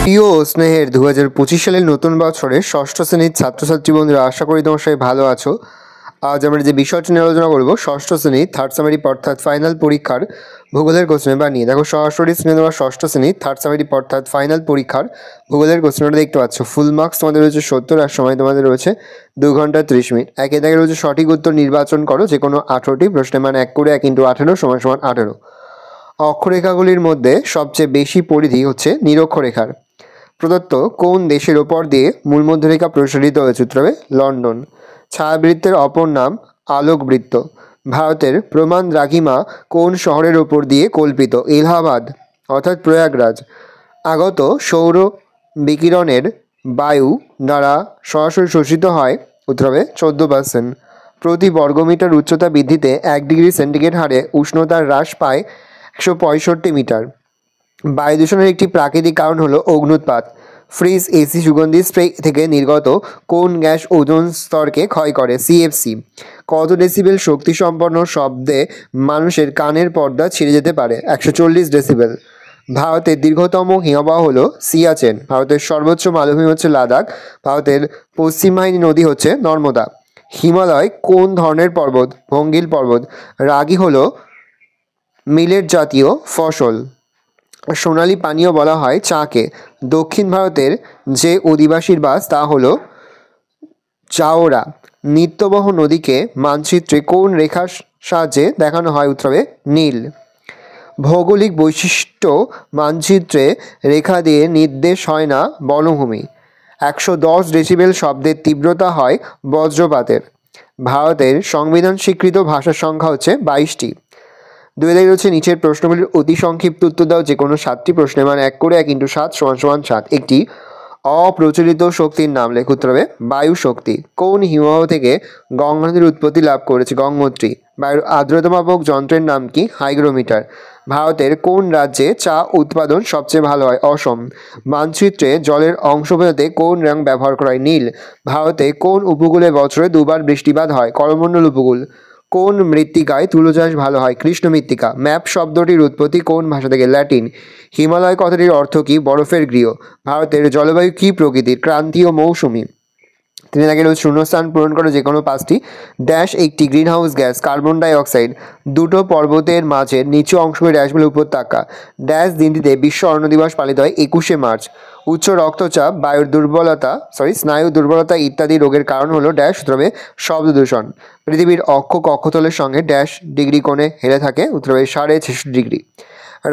প্রিয় ও স্নেহের 2025 সালের নতুন বছরের ষষ্ঠ শ্রেণীর ছাত্রছাত্রী বন্ধুরা, আশা করি তোমার সবাই ভালো আছো। আজ আমরা যে বিষয়টি নিয়ে আলোচনা করবো ষষ্ঠ শ্রেণীর থার্ড সামারি অর্থাৎ ফাইনাল পরীক্ষার ভূগোলের কোশ্চেন বানিয়ে দেখো। সরাসরি স্ক্রিনে দেওয়া ষষ্ঠ শ্রেণীর থার্ড সামারি অর্থাৎ ফাইনাল পরীক্ষার ভূগোলের কোশ্চেনটা দেখতে পাচ্ছ। ফুল মার্কস তোমাদের রয়েছে 70 আর সময় তোমাদের রয়েছে 2 ঘন্টা 30 মিনিট। একে দাগে রয়েছে সঠিক উত্তর নির্বাচন করো যে কোনো 18টি প্রশ্নের মান 1 করে 1 × 18 = 18। অক্ষরেখাগুলির মধ্যে সবচেয়ে বেশি পরিধি হচ্ছে নিরক্ষরেখার। প্রদত্ত কোন দেশের ওপর দিয়ে মূলমধ্যরেখা প্রসারিত হয়েছে? উত্তর হবে লন্ডন। ছায়াবৃত্তের অপর নাম আলোকবৃত্ত। ভারতের প্রমাণ দ্রাঘিমা কোন শহরের ওপর দিয়ে কল্পিত? এলাহাবাদ অর্থাৎ প্রয়াগরাজ। আগত সৌর বিকিরণের বায়ু দ্বারা সরাসরি শোষিত হয়? উত্তর হবে 14%। প্রতি বর্গমিটার উচ্চতা বৃদ্ধিতে 1 ডিগ্রি সেন্টিগ্রেড হারে উষ্ণতা হ্রাস পায় 165 মিটার। বায়ু দূষণের একটি প্রাকৃতিক কারণ হলো অগ্ন্যুৎপাত। ফ্রিজ এসি সুগন্ধি স্প্রে থেকে নির্গত কোন গ্যাস ওজোন স্তরকে ক্ষয় করে? সিএফসি। কত ডেসিবেল শক্তিসম্পন্ন শব্দে মানুষের কানের পর্দা ছিঁড়ে যেতে পারে? 140 ডেসিবেল। ভারতের দীর্ঘতম হিমবাহ হলো সিয়াচেন। ভারতের সর্বোচ্চ মালভূমি হচ্ছে লাদাখ। ভারতের পশ্চিমবাহিনী নদী হচ্ছে নর্মদা। হিমালয় কোন ধরনের পর্বত? ভঙ্গিল পর্বত। রাগি হলো মিলেট জাতীয় ফসল। সোনালী পানীয় বলা হয় চাকে। দক্ষিণ ভারতের যে অধিবাসীর বাস তা হলো চাওরা। নিত্যবহ নদীকে মানচিত্রে কোন রেখার সাহায্যে দেখানো হয়? উত্তর হবে নীল। ভৌগোলিক বৈশিষ্ট্য মানচিত্রে রেখা দিয়ে নির্দেশ হয় না বনভূমি। 110 ডেসিবেল শব্দের তীব্রতা হয় বজ্রপাতের। ভারতের সংবিধান স্বীকৃত ভাষার সংখ্যা হচ্ছে 22টি। 2 দাগে রয়েছে নিচের প্রশ্নগুলির অতি সংক্ষিপ্ত উত্তর দাও যে কোনো 7টি প্রশ্নের মান 1 করে 1 × 7 = 7। একটি অপ্রচলিত শক্তির নাম লেখ। উত্তর হবে বায়ু শক্তি। কোন হিমবাহ থেকে গঙ্গা নদীর উৎপত্তি লাভ করেছে? গঙ্গোত্রী। বায়ুর আর্দ্রতা মাপক যন্ত্রের নাম কি? হাইগ্রোমিটার। ভারতের কোন রাজ্যে চা উৎপাদন সবচেয়ে ভালো হয়? অসম। মানচিত্রে জলের অংশ বোঝাতে কোন রং ব্যবহার করা হয়? নীল। ভারতে কোন উপকূলে বছরে 2 বার বৃষ্টিপাত হয়? করমণ্ডল উপকূল। কোন মৃত্তিকায় তুলো চাষ ভালো হয়? কৃষ্ণ মৃত্তিকা। ম্যাপ শব্দটির উৎপত্তি কোন ভাষা থেকে? ল্যাটিন। হিমালয় কথাটির অর্থ কি? বরফের গৃহ। ভারতের জলবায়ু কি প্রকৃতির? ক্রান্তীয় মৌসুমী। 3 দাগে রয়েছে শূন্যস্থান পূরণ করে যে কোনো 5টি। ড্যাশ একটি greenhouse gas. Carbon die oxide. দুটো পর্বতের মাঝের নিচু অংশকে ড্যাশ বলে উপত্যকা। ড্যাশ দিনটিতে বিশ্ব অরণ্য দিবস পালিত হয়? 21শে মার্চ। উচ্চ রক্তচাপ, বায়ুর দুর্বলতা স্নায়ু দুর্বলতা ইত্যাদি রোগের কারণ হলো ড্যাশ। উত্তর হবে শব্দ দূষণ। পৃথিবীর অক্ষ কক্ষতলের সঙ্গে ড্যাশ ডিগ্রি কোণে হেলে থাকে? উত্তর হবে 66.5 ডিগ্রি।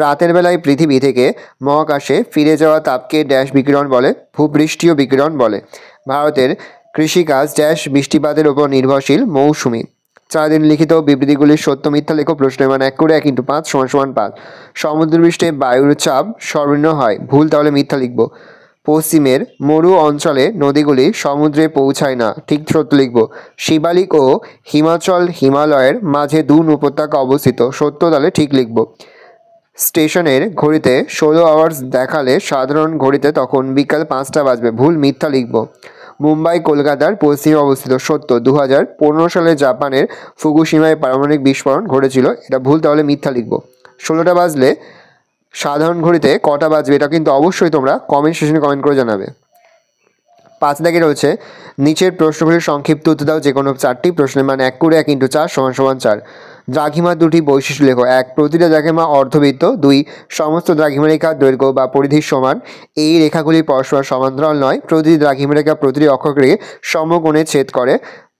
রাতের বেলায় পৃথিবী থেকে মহাকাশে ফিরে যাওয়া তাপকে ড্যাশ বিকিরণ বলে? ভূপৃষ্ঠীয় বিকিরণ বলে। ভারতের কৃষিকাজ ড্যাশ বৃষ্টিপাতের ওপর নির্ভরশীল? মৌসুমী। 4 দিন লিখিত বিবৃতিগুলির সত্য মিথ্যা লেখ। প্রশ্নের মান 1 করে 1 × 5 = 5। সমুদ্রপৃষ্ঠে বায়ুর চাপ সর্বনিম্ন হয়? ভুল, তাহলে মিথ্যা লিখব। পশ্চিমের মরু অঞ্চলে নদীগুলি সমুদ্রে পৌঁছায় না, ঠিক সত্য লিখব। শিবালিক ও হিমালয়ের মাঝে 2 উপত্যকা অবস্থিত, সত্য, তাহলে ঠিক লিখব। স্টেশনের ঘড়িতে 16 আওয়ার্স দেখালে সাধারণ ঘড়িতে তখন বিকাল 5টা বাজবে, ভুল, মিথ্যা লিখব। মুম্বাই কলকাতার পশ্চিমে অবস্থিত, সত্য। 2015 সালে জাপানের ফুকুশিমায় পারমাণবিক বিস্ফোরণ ঘটেছিল, এটা ভুল, তাহলে মিথ্যা লিখব। 16টা বাজলে সাধারণ ঘড়িতে কটা বাজবে এটা কিন্তু অবশ্যই তোমরা কমেন্ট সেকশনে কমেন্ট করে জানাবে। 5 দাগে রয়েছে নিচের প্রশ্নগুলির সংক্ষিপ্ত উত্তর দাও যে কোনো 4টি প্রশ্নের মান 1 করে 1 × 4 = 4। দ্রাঘিমার 2টি বৈশিষ্ট্য লেখো। 1 প্রতিটা দ্রাঘিমা অর্ধবৃত্ত। 2 সমস্ত দ্রাঘিমা রেখার দৈর্ঘ্য বা পরিধির সমান। এই রেখাগুলি পরস্পর সমান্তরাল নয়। প্রতিটি দ্রাঘিমা রেখা প্রতিটি অক্ষকে সমকোণে ছেদ করে।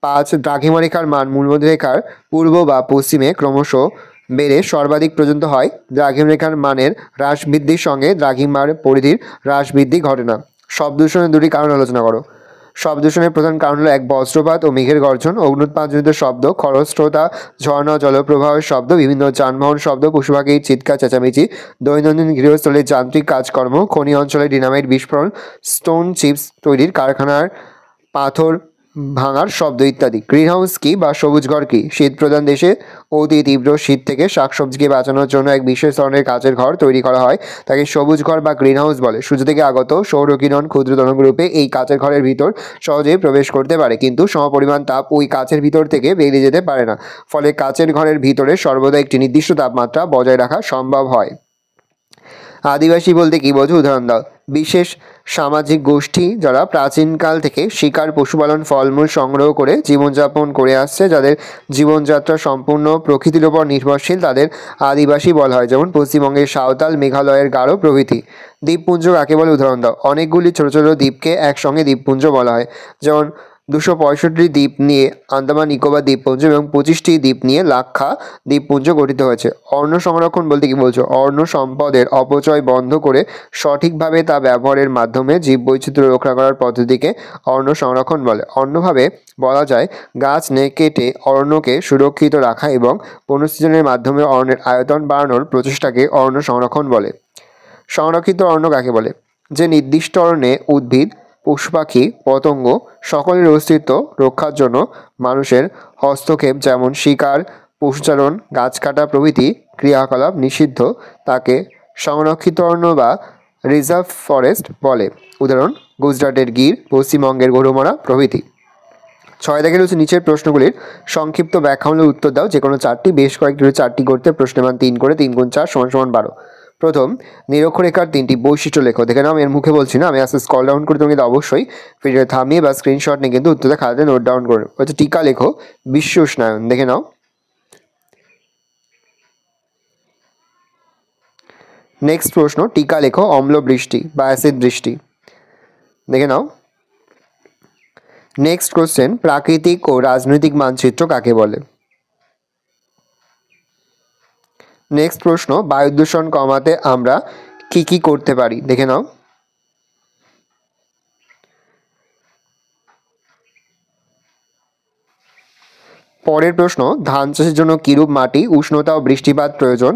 5 দ্রাঘিমা রেখার মান মূলমধ্যরেখার পূর্ব বা পশ্চিমে ক্রমশ বেড়ে সর্বাধিক পর্যন্ত হয়। দ্রাঘিমা রেখার মানের হ্রাস বৃদ্ধির সঙ্গে দ্রাঘিমার পরিধির হ্রাস বৃদ্ধি ঘটে না। শব্দ দূষণের 2টি কারণ আলোচনা করো। শব্দ দূষণের প্রধান কারণ হলো 1 বজ্রপাত ও মেঘের গর্জন, অগ্ন্যুৎপাতজনিত শব্দ, খরস্রোতা, ঝর্ণা, জলপ্রবাহের শব্দ, বিভিন্ন যানবাহন শব্দ, পশু পাখির চিৎকার চেঁচামেচি, দৈনন্দিন গৃহস্থলের যান্ত্রিক কাজকর্ম, খনি অঞ্চলে ডিনামাইট বিস্ফোরণ, স্টোন চিপস তৈরির কারখানার পাথর ভাঙার শব্দ ইত্যাদি। গ্রিনহাউস কি বা সবুজ ঘর কি? শীত প্রধান দেশে অতি তীব্র শীত থেকে শাকসবজিকে বাঁচানোর জন্য এক বিশেষ ধরনের কাচের ঘর তৈরি করা হয়, তাকে সবুজ ঘর বা গ্রিনহাউস বলে। সূর্য থেকে আগত সৌরকিরণ ক্ষুদ্র তরঙ্গরূপে এই কাচের ঘরের ভিতর সহজেই প্রবেশ করতে পারে, কিন্তু সমপরিমাণ তাপ ওই কাচের ভিতর থেকে বেরিয়ে যেতে পারে না, ফলে কাচের ঘরের ভিতরে সর্বদা একটি নির্দিষ্ট তাপমাত্রা বজায় রাখা সম্ভব হয়। আদিবাসী বলতে কি বোঝো? উদাহরণ দাও। বিশেষ সামাজিক গোষ্ঠী যারা প্রাচীনকাল থেকে শিকার, পশুপালন, ফলমূল সংগ্রহ করে জীবনযাপন করে আসছে, যাদের জীবনযাত্রা সম্পূর্ণ প্রকৃতির ওপর নির্ভরশীল, তাদের আদিবাসী বলা হয়। যেমন পশ্চিমবঙ্গের সাঁওতাল, মেঘালয়ের গারো প্রভৃতি। দ্বীপপুঞ্জ কাকে বলে উদাহরণ দাও। অনেকগুলি ছোট ছোট দ্বীপকে একসঙ্গে দ্বীপপুঞ্জ বলা হয়। যেমন 265টি দ্বীপ নিয়ে আন্দামান নিকোবর দ্বীপপুঞ্জ এবং 25টি দ্বীপ নিয়ে লাক্ষা দ্বীপপুঞ্জ গঠিত হয়েছে। অরণ্য সংরক্ষণ বলতে কি বলছো? অরণ্য সম্পদের অপচয় বন্ধ করে সঠিকভাবে তা ব্যবহারের মাধ্যমে জীববৈচিত্র্য রক্ষা করার পদ্ধতিকে অরণ্য সংরক্ষণ বলে। অন্যভাবে বলা যায়, গাছ না কেটে অরণ্যকে সুরক্ষিত রাখা এবং পুনঃসৃজনের মাধ্যমে অরণ্যের আয়তন বাড়ানোর প্রচেষ্টাকে অরণ্য সংরক্ষণ বলে। সংরক্ষিত অরণ্য কাকে বলে? যে নির্দিষ্ট অরণ্যে উদ্ভিদ, পশু পাখি, পতঙ্গ সকলের অস্তিত্ব রক্ষার জন্য মানুষের হস্তক্ষেপ, যেমন শিকার, পশুচারণ, গাছ কাটা প্রভৃতি ক্রিয়াকলাপ নিষিদ্ধ, তাকে সংরক্ষিত অরণ্য বা রিজার্ভ ফরেস্ট বলে। উদাহরণ: গুজরাটের গির, পশ্চিমবঙ্গের গরুমারা প্রভৃতি। 6 দাগের হচ্ছে নিচের প্রশ্নগুলির সংক্ষিপ্ত ব্যাখ্যামূলক উত্তর দাও। যে কোনো 4টি, বেশ কয়েকটি 4টি করতে প্রশ্নের মান 3 করে, 3 × 4 = 12। প্রথম, নিরক্ষরেখার 3টি বৈশিষ্ট্য লেখো। দেখে নাও, আমি এর মুখে বলছি না, আমি আস্তে স্ক্রল ডাউন করে তুমি কিন্তু অবশ্যই ভিডিও থামিয়ে বা স্ক্রিনশট নিয়ে কিন্তু উত্তরটা খাতাতে নোট ডাউন করে। হচ্ছে টিকা লেখো। বিশ্ব উষ্ণায়ন। দেখে নাও। নেক্সট প্রশ্ন, টিকা লেখো। অম্ল বৃষ্টি বা অ্যাসিড বৃষ্টি। দেখে নাও। নেক্সট কোশ্চেন, প্রাকৃতিক ও রাজনৈতিক মানচিত্র কাকে বলে? নেক্সট প্রশ্ন, বায়ু দূষণ কমাতে আমরা কি কি করতে পারি? দেখে নাও। পরের প্রশ্ন, ধান চাষের জন্য কিরূপ মাটি, উষ্ণতা ও বৃষ্টিপাত প্রয়োজন?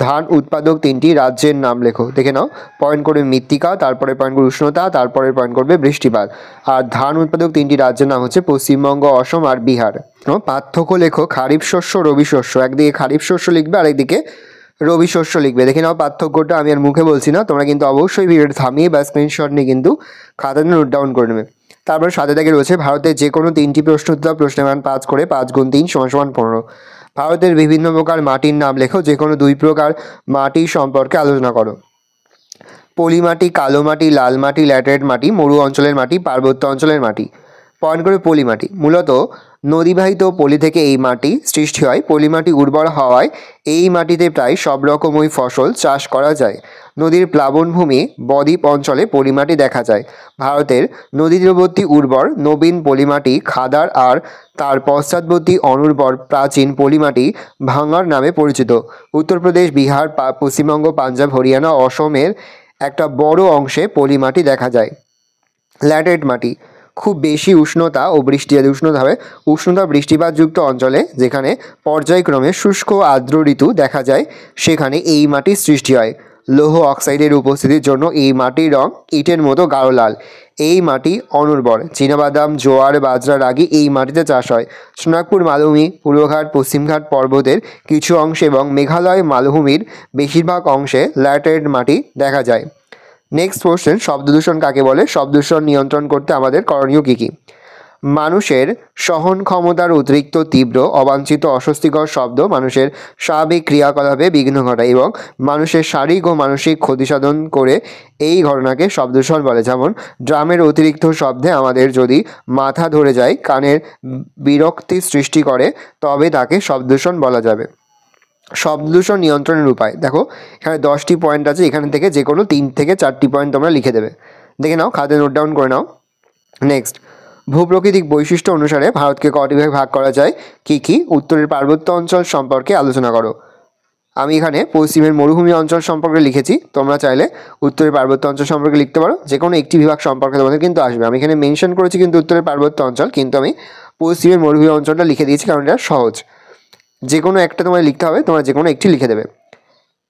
ধান উৎপাদক 3টি রাজ্যের নাম লেখো। দেখে নাও। পয়েন্ট করবে মৃত্তিকা, তারপরে পয়েন্ট করবে উষ্ণতা, তারপরে পয়েন্ট করবে বৃষ্টিপাত। আর ধান উৎপাদক 3টি রাজ্যের নাম হচ্ছে পশ্চিমবঙ্গ, অসম আর বিহার। পার্থক্য লেখো। খারিফ শস্য, রবি শস্য। একদিকে খারিফ শস্য লিখবে, আরেকদিকে রবি শস্য লিখবে। দেখে নাও পার্থক্যটা, আমি আর মুখে বলছি না, তোমরা কিন্তু অবশ্যই ভিডিওটা থামিয়ে বা স্ক্রিনশট নিয়ে কিন্তু খাতাতে নোট ডাউন করে নেবে। তারপর 7 দাগে রয়েছে, ভারতের যে কোনো 3টি প্রশ্ন উত্তর, প্রশ্নের মান 5 করে, 5 × 3 = 15। ভারতের বিভিন্ন প্রকার মাটির নাম লেখো। যে কোনো 2 প্রকার মাটি সম্পর্কে আলোচনা করো। পলি মাটি, কালো মাটি, লাল মাটি, ল্যাটেরাইট মাটি, মরু অঞ্চলের মাটি, পার্বত্য অঞ্চলের মাটি। পয়েন্ট করে পলি মাটি। মূলত নদীবাহিত পলি থেকে এই মাটি সৃষ্টি হয়। পলি মাটি উর্বর হওয়ায় এই মাটিতে প্রায় সব রকমই ফসল চাষ করা যায়। নদীর প্লাবনভূমি, বদ্বীপ অঞ্চলে পলিমাটি দেখা যায়। ভারতের নদী তীরবর্তী উর্বর নবীন পলিমাটি খাদার আর তার পশ্চাৎবর্তী অনুর্বর প্রাচীন পলিমাটি ভাঙার নামে পরিচিত। উত্তরপ্রদেশ, বিহার, পশ্চিমবঙ্গ, পাঞ্জাব, হরিয়ানা, অসমের একটা বড় অংশে পলিমাটি দেখা যায়। ল্যাটেরাইট মাটি, খুব বেশি উষ্ণতা ও বৃষ্টি, যদি উষ্ণতা হবে, উষ্ণতা বৃষ্টিপাতযুক্ত অঞ্চলে যেখানে পর্যায়ক্রমে শুষ্ক আর্দ্র ঋতু দেখা যায়, সেখানে এই মাটির সৃষ্টি হয়। লৌহ অক্সাইডের উপস্থিতির জন্য এই মাটির রং ইটের মতো গাঢ় লাল। এই মাটি অনুর্বর। চীনাবাদাম, জোয়ার, বাজরা, রাগি এই মাটিতে চাষ হয়। সোনাগপুর মালভূমি, পূর্বঘাট, পশ্চিমঘাট পর্বতের কিছু অংশে এবং মেঘালয় মালভূমির বেশিরভাগ অংশে ল্যাটেরাইট মাটি দেখা যায়। নেক্সট কোশ্চেন, শব্দদূষণ কাকে বলে? শব্দদূষণ নিয়ন্ত্রণ করতে আমাদের করণীয় কী কী? মানুষের সহন ক্ষমতার অতিরিক্ত তীব্র, অবাঞ্ছিত, অস্বস্তিকর শব্দ মানুষের স্বাভাবিক ক্রিয়াকলাপে বিঘ্ন ঘটায় এবং মানুষের শারীরিক ও মানসিক ক্ষতিসাধন করে, এই ঘটনাকে শব্দদূষণ বলে। যেমন ড্রামের অতিরিক্ত শব্দে আমাদের যদি মাথা ধরে যায়, কানের বিরক্তি সৃষ্টি করে, তবে তাকে শব্দদূষণ বলা যাবে। শব্দদূষণ নিয়ন্ত্রণের উপায় দেখো, এখানে 10টি পয়েন্ট আছে। এখান থেকে যে কোনো 3 থেকে 4টি পয়েন্ট তোমরা লিখে দেবে। দেখে নাও, খাতায় নোট ডাউন করে নাও। নেক্সট, ভূপ্রকৃতিক বৈশিষ্ট্য অনুসারে ভারতকে কটি ভাগে ভাগ করা যায়? কী কী? উত্তরের পার্বত্য অঞ্চল সম্পর্কে আলোচনা করো। আমি এখানে পশ্চিমের মরুভূমি অঞ্চল সম্পর্কে লিখেছি, তোমরা চাইলে উত্তরের পার্বত্য অঞ্চল সম্পর্কে লিখতে পারো। যে কোনো একটি বিভাগ সম্পর্কে তোমাদের কিন্তু আসবে। আমি এখানে মেনশন করেছি কিন্তু উত্তরের পার্বত্য অঞ্চল, কিন্তু আমি পশ্চিমের মরুভূমি অঞ্চলটা লিখে দিয়েছি, কারণ এটা সহজ। যে কোনো একটা তোমায় লিখতে হবে, তোমরা যে কোনো একটি লিখে দেবে।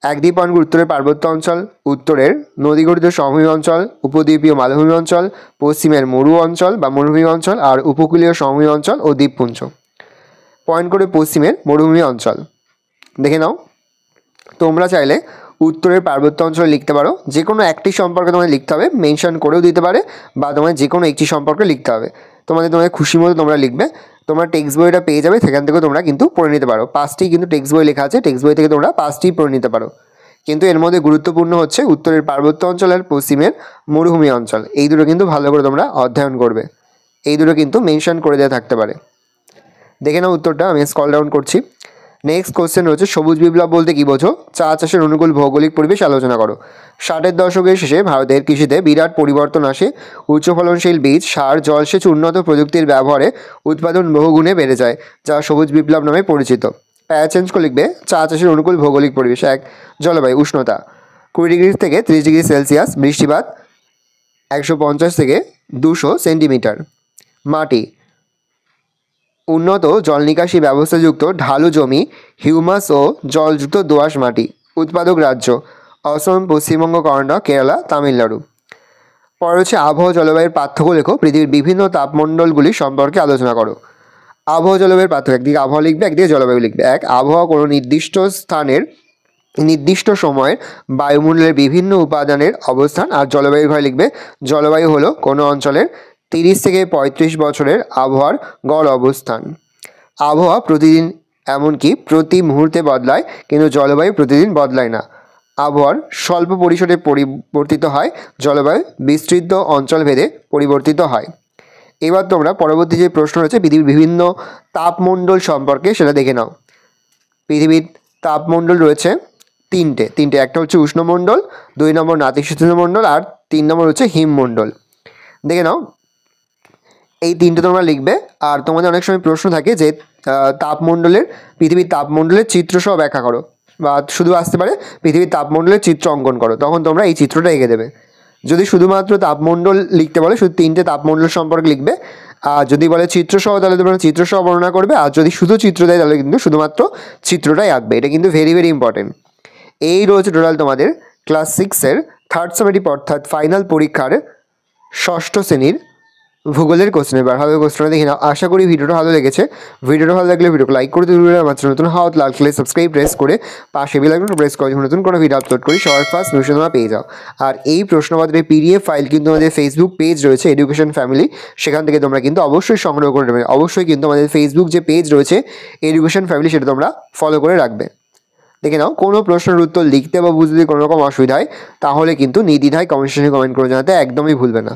1-2 পয়েন্ট, উত্তরের পার্বত্য অঞ্চল, উত্তরের নদীগঠিত সমভূমি অঞ্চল, উপদ্বীপীয় মালভূমি অঞ্চল, পশ্চিমের মরু অঞ্চল বা মরুভূমি অঞ্চল, আর উপকূলীয় সমভূমি অঞ্চল ও দ্বীপপুঞ্জ। পয়েন্ট করে পশ্চিমের মরুভূমি অঞ্চল। দেখে নাও, তোমরা চাইলে উত্তরের পার্বত্য অঞ্চল লিখতে পারো। যে কোনো একটি সম্পর্কে তোমাদের লিখতে হবে, মেনশন করেও দিতে পারে, বা তোমার যে কোনো একটি সম্পর্কে লিখতে হবে। তোমাদের খুশি মতো তোমরা লিখবে। তোমরা টেক্সট বইটা পেয়ে যাবে, সেখান থেকে তোমরা কিন্তু পড়ে নিতে পারো। 5টি কিন্তু টেক্সট বই লেখা আছে, টেক্সট বই থেকে তোমরা 5টি পড়ে নিতে পারো। কিন্তু এর মধ্যে গুরুত্বপূর্ণ হচ্ছে উত্তরের পার্বত্য অঞ্চল আর পশ্চিমের মরুভূমি অঞ্চল। এই দুটো কিন্তু ভালো করে তোমরা অধ্যয়ন করবে, এই দুটো কিন্তু মেনশন করে দেওয়া থাকতে পারে। দেখে নাও উত্তরটা, আমি স্ক্রল ডাউন করছি। নেক্সট কোশ্চেন রয়েছে সবুজ বিপ্লব বলতে কী বোঝো? চা চাষের অনুকূল ভৌগোলিক পরিবেশ আলোচনা করো। 60-এর দশকের শেষে ভারতের কৃষিতে বিরাট পরিবর্তন আসে। উচ্চ ফলনশীল বীজ, সার, জলসেচ, উন্নত প্রযুক্তির ব্যবহারে উৎপাদন বহুগুণে বেড়ে যায়, যা সবুজ বিপ্লব নামে পরিচিত। প্যারা চেঞ্জ করে লিখবে চা চাষের অনুকূল ভৌগোলিক পরিবেশ। 1, জলবায়ু উষ্ণতা 20 ডিগ্রি থেকে 30 ডিগ্রি সেলসিয়াস, বৃষ্টিপাত 150 থেকে 200 সেন্টিমিটার। মাটি উন্নত জল নিকাশি ব্যবস্থাযুক্ত ঢালু জমি, হিউমাস ও জলযুক্ত দোআঁশ মাটি। উৎপাদক রাজ্য অসম, পশ্চিমবঙ্গ, কর্ণাটক, কেরালা, তামিলনাড়ু। পরে হচ্ছে আবহাওয়া জলবায়ুর পার্থক্য লেখো। পৃথিবীর বিভিন্ন তাপমণ্ডলগুলি সম্পর্কে আলোচনা করো। আবহাওয়া জলবায়ুর পার্থক্য, একদিকে আবহাওয়া লিখবে, একদিকে জলবায়ু লিখবে। 1, আবহাওয়া কোনো নির্দিষ্ট স্থানের নির্দিষ্ট সময়ের বায়ুমণ্ডলের বিভিন্ন উপাদানের অবস্থান। আর জলবায়ু ঘরে লিখবে জলবায়ু হলো কোনো অঞ্চলের 30 থেকে 35 বছরের আবহাওয়ার গড় অবস্থান। আবহাওয়া প্রতিদিন এমনকি প্রতি মুহূর্তে বদলায়, কিন্তু জলবায়ু প্রতিদিন বদলায় না। আবহাওয়ার স্বল্প পরিসরে পরিবর্তিত হয়, জলবায়ু বিস্তৃত অঞ্চল ভেদে পরিবর্তিত হয়। এবার তোমরা পরবর্তী যে প্রশ্ন রয়েছে পৃথিবীর বিভিন্ন তাপমণ্ডল সম্পর্কে, সেটা দেখে নাও। পৃথিবীর তাপমণ্ডল রয়েছে তিনটে। একটা হচ্ছে উষ্ণমণ্ডল, 2 নম্বর নাতিশীতোষ্ণ মণ্ডল, আর 3 নম্বর হচ্ছে হিমমণ্ডল। দেখে নাও, এই তিনটে তোমরা লিখবে। আর তোমাদের অনেক সময় প্রশ্ন থাকে যে পৃথিবীর তাপমণ্ডলের চিত্রসহ ব্যাখ্যা করো, বা শুধু আসতে পারে পৃথিবীর তাপমণ্ডলের চিত্র অঙ্কন করো, তখন তোমরা এই চিত্রটা এঁকে দেবে। যদি শুধুমাত্র তাপমণ্ডল লিখতে বলে, শুধু 3টে তাপমণ্ডল সম্পর্কে লিখবে। আর যদি বলে চিত্রসহ, তাহলে তোমরা চিত্রসহ বর্ণনা করবে। আর যদি শুধু চিত্র দেয়, তাহলে কিন্তু শুধুমাত্র চিত্রটাই আঁকবে। এটা কিন্তু ভেরি ভেরি ইম্পর্টেন্ট। এই রয়েছে টোটাল তোমাদের ক্লাস 6-এর থার্ড সামেটিভ অর্থাৎ ফাইনাল পরীক্ষার 6ষ্ঠ শ্রেণীর ভূগোলের কোশ্চেন। এবার হবে কোশ্চেনটা দেখে নাও। আশা করি ভিডিওটা ভালো লেগেছে। ভিডিওটা ভালো লাগলে ভিডিওকে লাইক করে দিতে ভুলবে না। মাত্র নতুন হাত লাল কালার সাবস্ক্রাইব প্রেস করে পাশে বেল আইকনটা প্রেস করে নতুন কোনো ভিডিও আপলোড করি সবার ফার্স্ট নোটিফিকেশন তোমরা পেয়ে যাও। আর এই প্রশ্নপত্রের PDF ফাইল কিন্তু আমাদের ফেসবুক পেজ রয়েছে এডুকেশন ফ্যামিলি, সেখান থেকে তোমরা কিন্তু অবশ্যই সংগ্রহ করে নেবে। অবশ্যই কিন্তু আমাদের ফেসবুক যে পেজ রয়েছে এডুকেশন ফ্যামিলি, সেটা তোমরা ফলো করে রাখবে। দেখে নাও, কোনো প্রশ্নের উত্তর লিখতে বা বুঝতে কোনো রকম অসুবিধা হয়, তাহলে কিন্তু নির্দ্বিধায় কমেন্ট সেকশনে কমেন্ট করে জানাতে একদমই ভুলবে না।